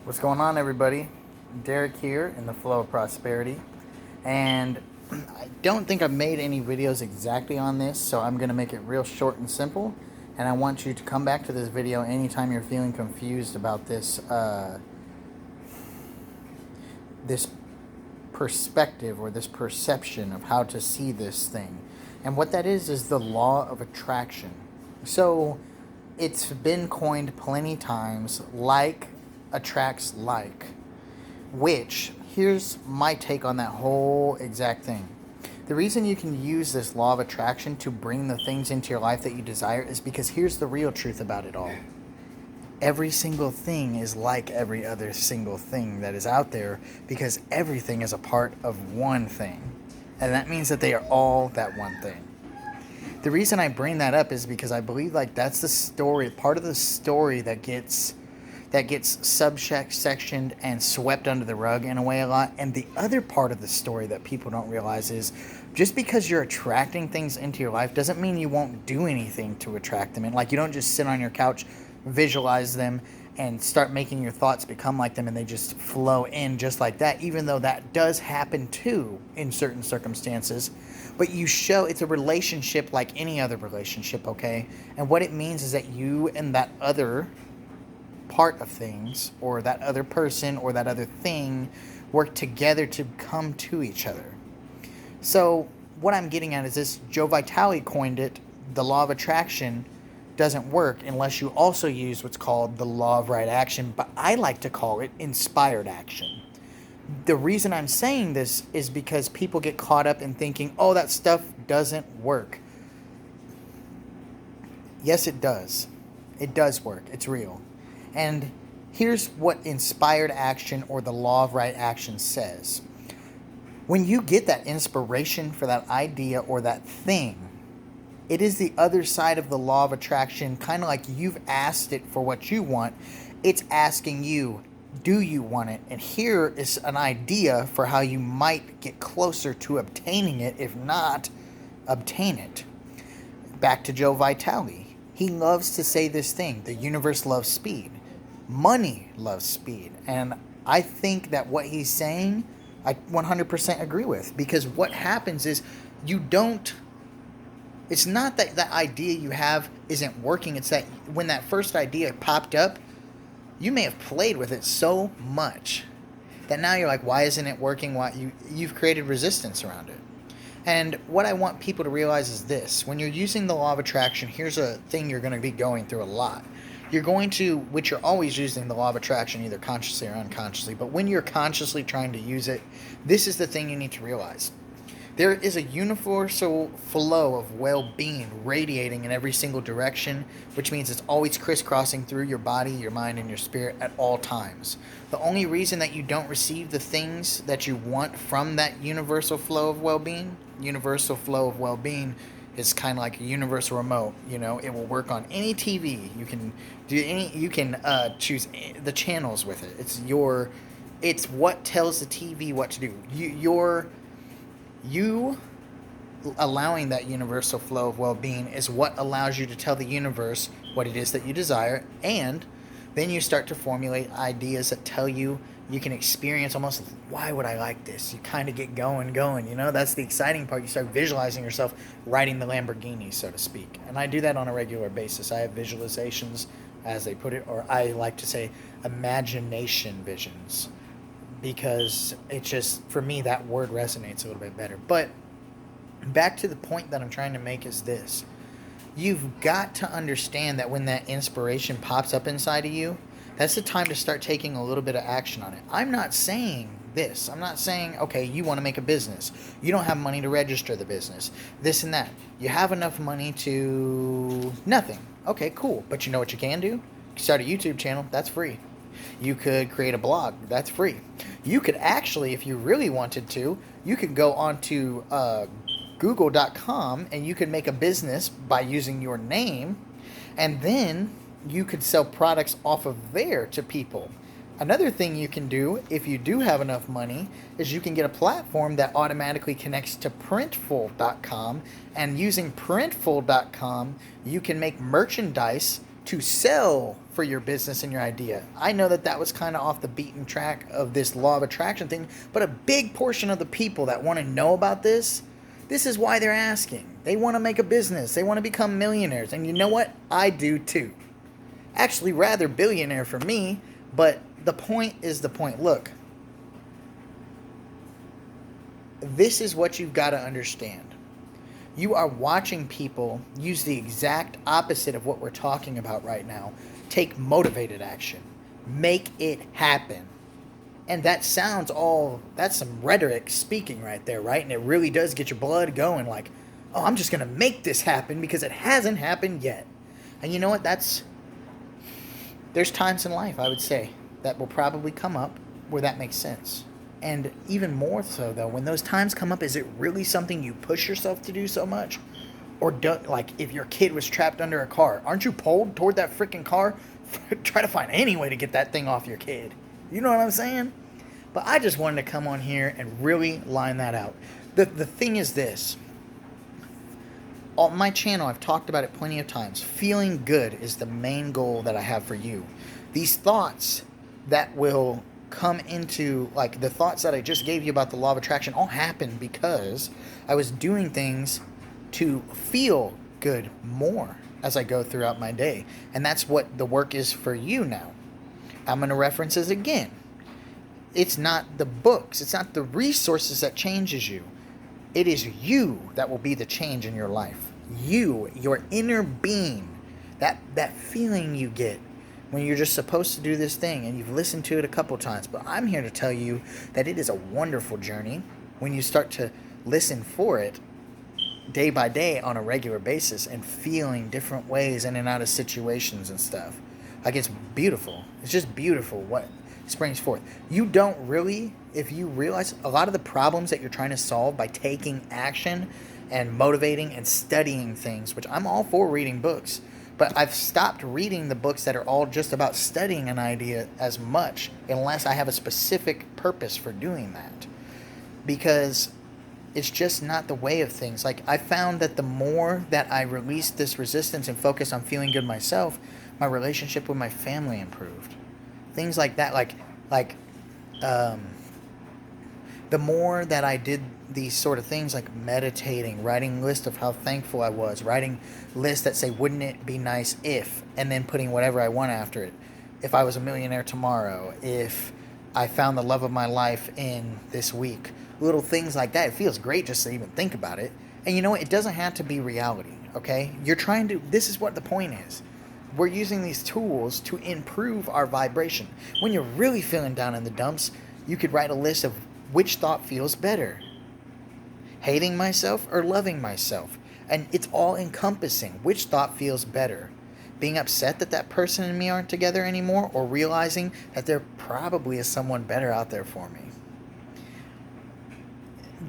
What's going on, everybody? Derek here in the Flow of Prosperity. And I don't think I've made any videos exactly on this, so I'm going to make it real short and simple. And I want you to come back to this video anytime you're feeling confused about this perspective or this perception of how to see this thing. And what that is the law of attraction. So it's been coined plenty times, like attracts like, which here's my take on that whole exact thing. The reason you can use this law of attraction to bring the things into your life that you desire is because here's the real truth about it all. Every single thing is like every other single thing that is out there because everything is a part of one thing. And that means that they are all that one thing. The reason I bring that up is because I believe like that's the story, part of the story that gets subsectioned and swept under the rug in a way a lot. And the other part of the story that people don't realize is just because you're attracting things into your life doesn't mean you won't do anything to attract them. And like you don't just sit on your couch, visualize them, and start making your thoughts become like them and they just flow in just like that, even though that does happen too in certain circumstances. But you show it's a relationship like any other relationship, okay? And what it means is that you and that other part of things or that other person or that other thing work together to come to each other. So what I'm getting at is this: Joe Vitale coined it, the law of attraction doesn't work unless you also use what's called the law of right action, but I like to call it inspired action. The reason I'm saying this is because people get caught up in thinking, oh, that stuff doesn't work. Yes, it does. It does work. It's real. And here's what inspired action or the law of right action says. When you get that inspiration for that idea or that thing, it is the other side of the law of attraction, kind of like you've asked it for what you want. It's asking you, do you want it? And here is an idea for how you might get closer to obtaining it, if not obtain it. Back to Joe Vitale. He loves to say this thing: the universe loves speed. Money loves speed. And I think that what he's saying, I 100% agree with. Because what happens is it's not that the idea you have isn't working. It's that when that first idea popped up, you may have played with it so much that now you're like, why isn't it working? You've created resistance around it. And what I want people to realize is this: when you're using the law of attraction, here's a thing you're going to be going through a lot. Which you're always using the law of attraction, either consciously or unconsciously, but when you're consciously trying to use it, this is the thing you need to realize. There is a universal flow of well-being radiating in every single direction, which means it's always crisscrossing through your body, your mind, and your spirit at all times. The only reason that you don't receive the things that you want from that universal flow of well-being is kind of like a universal remote. It will work on any TV. You can choose the channels with it. It's what tells the TV what to do. You allowing that universal flow of well-being is what allows you to tell the universe what it is that you desire, and then you start to formulate ideas that tell you can experience almost, why would I like this? You kind of get going, that's the exciting part. You start visualizing yourself riding the Lamborghini, so to speak. And I do that on a regular basis. I have visualizations, as they put it, or I like to say imagination visions, because it just, for me, that word resonates a little bit better. But back to the point that I'm trying to make is this: you've got to understand that when that inspiration pops up inside of you, that's the time to start taking a little bit of action on it. I'm not saying this. I'm not saying, okay, you want to make a business. You don't have money to register the business. This and that. You have enough money to nothing. Okay, cool. But you know what you can do? You can start a YouTube channel. That's free. You could create a blog. That's free. You could actually, if you really wanted to, you could go onto Google.com and you could make a business by using your name, and then you could sell products off of there to people. Another thing you can do, if you do have enough money, is you can get a platform that automatically connects to Printful.com, and using Printful.com, you can make merchandise to sell for your business and your idea. I know that that was kind of off the beaten track of this law of attraction thing, but a big portion of the people that want to know about this is why they're asking. They want to make a business. They want to become millionaires. And you know what? I do too. Actually, rather billionaire for me, but the point is the point. Look, this is what you've got to understand. You are watching people use the exact opposite of what we're talking about right now. Take motivated action. Make it happen. And that's some rhetoric speaking right there, right? And it really does get your blood going like, oh, I'm just going to make this happen because it hasn't happened yet. And you know what? There's times in life, I would say, that will probably come up where that makes sense. And even more so, though, when those times come up, is it really something you push yourself to do so much? Or like if your kid was trapped under a car, aren't you pulled toward that freaking car? Try to find any way to get that thing off your kid. You know what I'm saying? But I just wanted to come on here and really line that out. The thing is this. On my channel, I've talked about it plenty of times. Feeling good is the main goal that I have for you. These thoughts that will come into, like the thoughts that I just gave you about the law of attraction, all happened because I was doing things to feel good more as I go throughout my day. And that's what the work is for you now. I'm going to reference this again. It's not the books, it's not the resources that changes you. It is you that will be the change in your life. You, your inner being, that feeling you get when you're just supposed to do this thing and you've listened to it a couple times. But I'm here to tell you that it is a wonderful journey when you start to listen for it day by day on a regular basis and feeling different ways in and out of situations and stuff. Like, it's beautiful. It's just beautiful what springs forth. You don't really, if you realize a lot of the problems that you're trying to solve by taking action and motivating and studying things, which I'm all for reading books, but I've stopped reading the books that are all just about studying an idea as much unless I have a specific purpose for doing that. Because it's just not the way of things. Like, I found that the more that I released this resistance and focused on feeling good myself, my relationship with my family improved. Things like that, the more that I did these sort of things, like meditating, writing lists of how thankful I was, writing lists that say, wouldn't it be nice if, and then putting whatever I want after it. If I was a millionaire tomorrow, if I found the love of my life in this week, little things like that. It feels great just to even think about it. And you know what? It doesn't have to be reality, okay? This is what the point is. We're using these tools to improve our vibration. When you're really feeling down in the dumps, you could write a list of which thought feels better. Hating myself or loving myself. And it's all encompassing. Which thought feels better? Being upset that that person and me aren't together anymore, or realizing that there probably is someone better out there for me.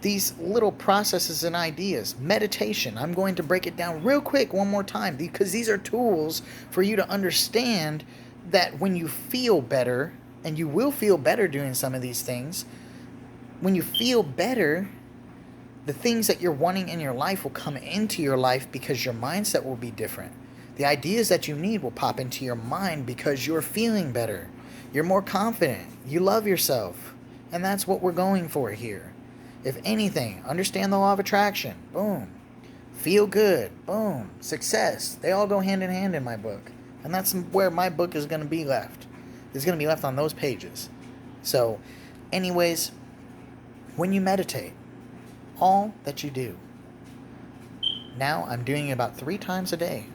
These little processes and ideas. Meditation. I'm going to break it down real quick one more time because these are tools for you to understand that when you feel better, and you will feel better doing some of these things, when you feel better, the things that you're wanting in your life will come into your life because your mindset will be different. The ideas that you need will pop into your mind because you're feeling better. You're more confident. You love yourself. And that's what we're going for here. If anything, understand the law of attraction. Boom. Feel good. Boom. Success. They all go hand in hand in my book. And that's where my book is going to be left. It's going to be left on those pages. So, anyways, when you meditate, all that you do. Now I'm doing it about 3 times a day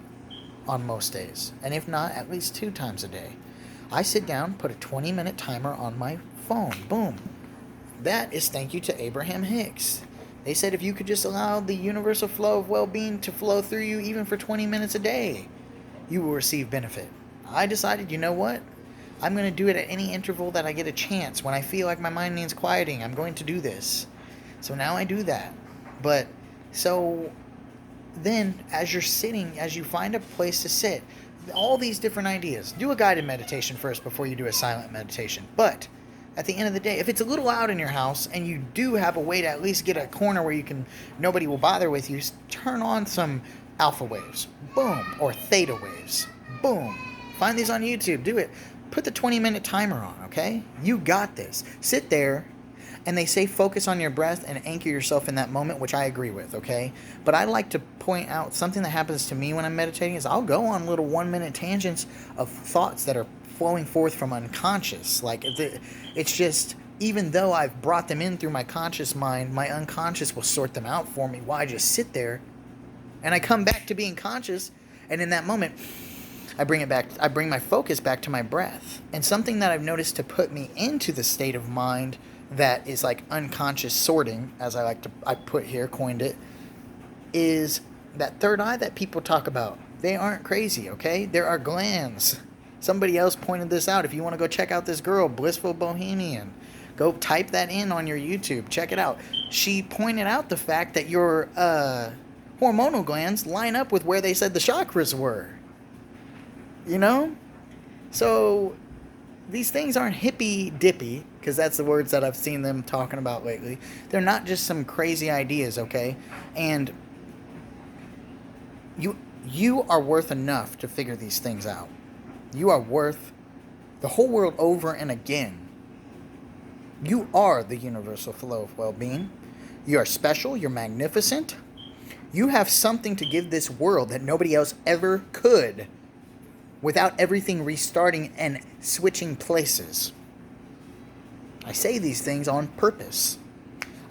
on most days. And if not, at least 2 times a day. I sit down, put a 20-minute timer on my phone. Boom. That is thank you to Abraham Hicks. They said if you could just allow the universal flow of well-being to flow through you even for 20 minutes a day, you will receive benefit. I decided, you know what? I'm going to do it at any interval that I get a chance. When I feel like my mind needs quieting, I'm going to do this. So now I do that. But, so then as you're sitting, as you find a place to sit, all these different ideas. Do a guided meditation first before you do a silent meditation. But at the end of the day, if it's a little loud in your house and you do have a way to at least get a corner where nobody will bother with you, turn on some alpha waves. Boom. Or theta waves. Boom. Find these on YouTube. Do it. Put the 20-minute timer on, okay? You got this. Sit there, and they say focus on your breath and anchor yourself in that moment, which I agree with, okay? But I like to point out something that happens to me when I'm meditating is I'll go on little 1-minute tangents of thoughts that are flowing forth from unconscious. Like, it's just, even though I've brought them in through my conscious mind, my unconscious will sort them out for me while I just sit there, and I come back to being conscious, and in that moment, I bring my focus back to my breath. And something that I've noticed to put me into the state of mind that is like unconscious sorting, as I put here, coined it, is that third eye that people talk about. They aren't crazy, okay? There are glands. Somebody else pointed this out. If you want to go check out this girl, Blissful Bohemian, go type that in on your YouTube. Check it out. She pointed out the fact that your hormonal glands line up with where they said the chakras were. You know? So these things aren't hippy dippy, because that's the words that I've seen them talking about lately. They're not just some crazy ideas, okay? And you are worth enough to figure these things out. You are worth the whole world over and again. You are the universal flow of well-being. You are special. You're magnificent. You have something to give this world that nobody else ever could, without everything restarting and switching places. I say these things on purpose.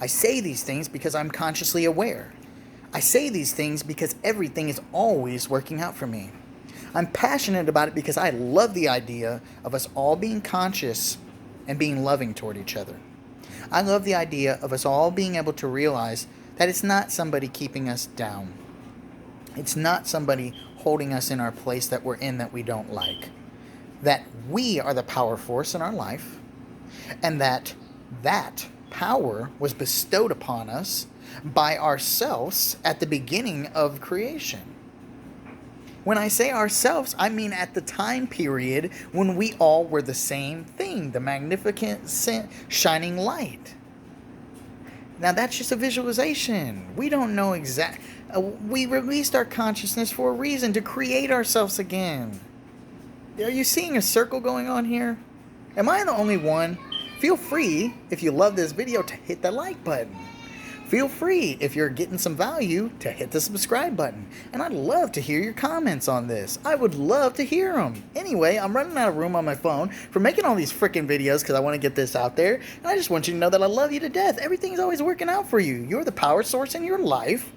I say these things because I'm consciously aware. I say these things because everything is always working out for me. I'm passionate about it because I love the idea of us all being conscious and being loving toward each other. I love the idea of us all being able to realize that it's not somebody keeping us down. It's not somebody holding us in our place that we're in that we don't like. That we are the power force in our life, and that power was bestowed upon us by ourselves at the beginning of creation. When I say ourselves, I mean at the time period when we all were the same thing, the magnificent shining light. Now that's just a visualization. We don't know exact. We released our consciousness for a reason, to create ourselves again. Are you seeing a circle going on here? Am I the only one? Feel free, if you love this video, to hit the like button. Feel free, if you're getting some value, to hit the subscribe button. And I'd love to hear your comments on this. I would love to hear them. Anyway, I'm running out of room on my phone for making all these freaking videos because I want to get this out there. And I just want you to know that I love you to death. Everything's always working out for you. You're the power source in your life.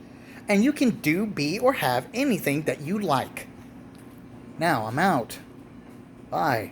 And you can do, be, or have anything that you like. Now, I'm out. Bye.